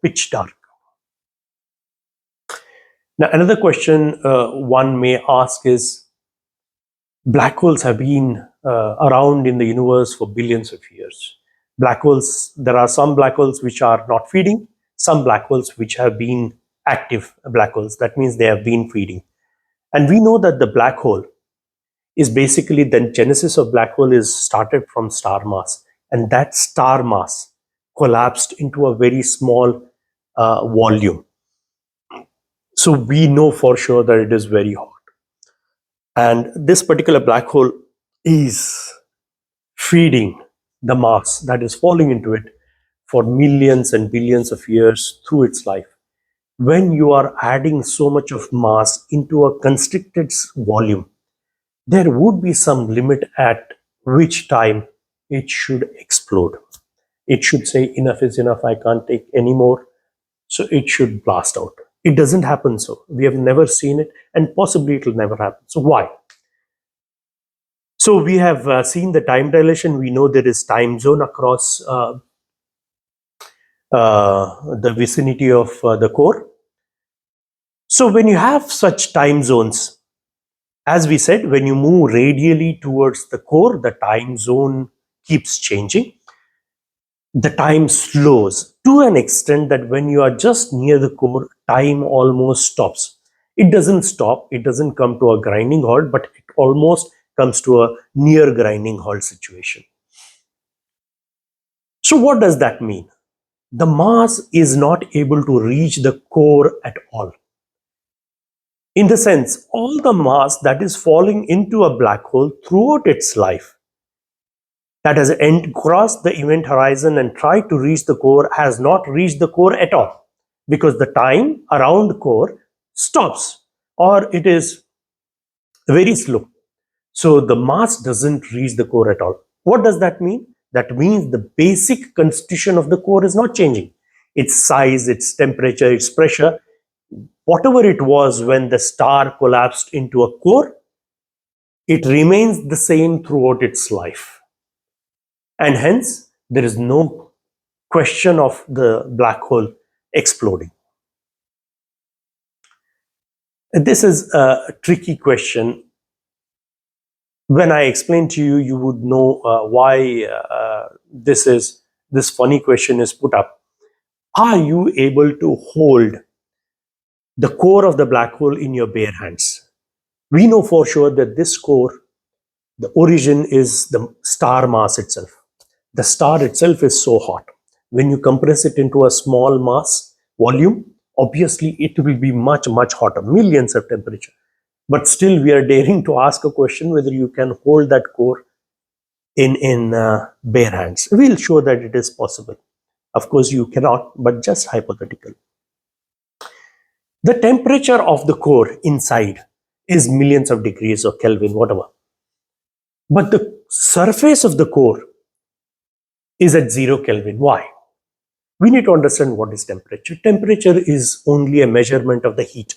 pitch dark. Now, another question one may ask is, black holes have been around in the universe for billions of years. Black holes, there are some black holes which are not feeding, some black holes which have been active black holes. That means they have been feeding. And we know that the black hole is basically, the genesis of black hole is started from star mass. And that star mass collapsed into a very small volume. So we know for sure that it is very hot. And this particular black hole is feeding the mass that is falling into it for millions and billions of years through its life. When you are adding so much of mass into a constricted volume, there would be some limit at which time it should explode. It should say, enough is enough, I can't take any more. So it should blast out. It doesn't happen so. We have never seen it, and possibly it will never happen. So why? So we have seen the time dilation. We know there is time zone across the vicinity of the core. So when you have such time zones, as we said, when you move radially towards the core, the time zone keeps changing. The time slows to an extent that when you are just near the core, time almost stops. It doesn't stop, it doesn't come to a grinding halt, but it almost comes to a near grinding halt situation. So what does that mean? The mass is not able to reach the core at all. In the sense, all the mass that is falling into a black hole throughout its life, that has crossed the event horizon and tried to reach the core, has not reached the core at all, because the time around the core stops, or it is very slow. So the mass doesn't reach the core at all. What does that mean? That means the basic constitution of the core is not changing. Its size, its temperature, its pressure, whatever it was when the star collapsed into a core, it remains the same throughout its life. And hence, there is no question of the black hole exploding. This is a tricky question. When I explain to you, you would know why this funny question is put up. Are you able to hold the core of the black hole in your bare hands? We know for sure that this core, the origin is the star mass itself. The star itself is so hot. When you compress it into a small mass volume, obviously it will be much, much hotter, millions of temperature. But still we are daring to ask a question whether you can hold that core in bare hands. We'll show that it is possible. Of course you cannot, but just hypothetical. The temperature of the core inside is millions of degrees or Kelvin, whatever. But the surface of the core is at 0 Kelvin. Why? We need to understand what is temperature. Temperature is only a measurement of the heat.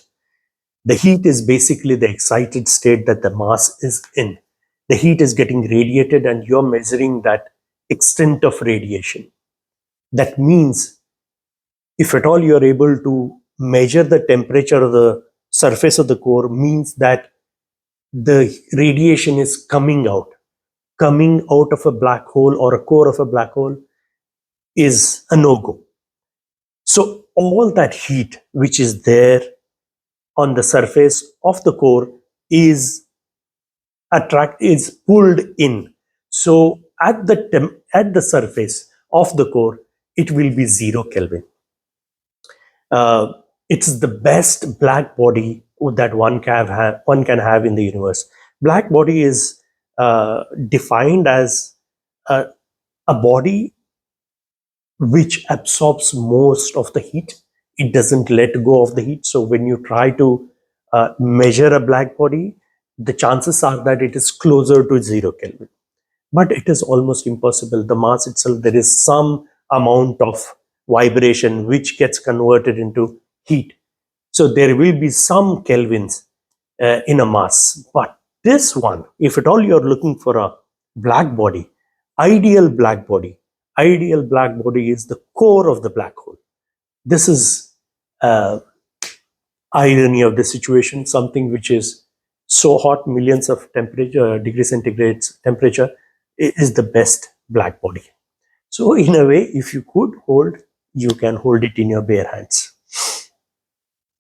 The heat is basically the excited state that the mass is in. The heat is getting radiated and you're measuring that extent of radiation. That means if at all you're able to measure the temperature of the surface of the core, means that the radiation is coming out of a black hole or a core of a black hole is a no-go. So all that heat which is there on the surface of the core is pulled in. So at the surface of the core, it will be 0 Kelvin. It's the best black body that one can have in the universe. Black body is defined as a body which absorbs most of the heat. It doesn't let go of the heat. So when you try to measure a black body, the chances are that it is closer to 0 Kelvin. But it is almost impossible. The mass itself, there is some amount of vibration which gets converted into heat. So there will be some kelvins in a mass. But this one, if at all you're looking for a black body, ideal black body is the core of the black hole. This is irony of the situation. Something which is so hot, millions of temperature degrees centigrade temperature, is the best black body. So in a way, if you could hold, you can hold it in your bare hands.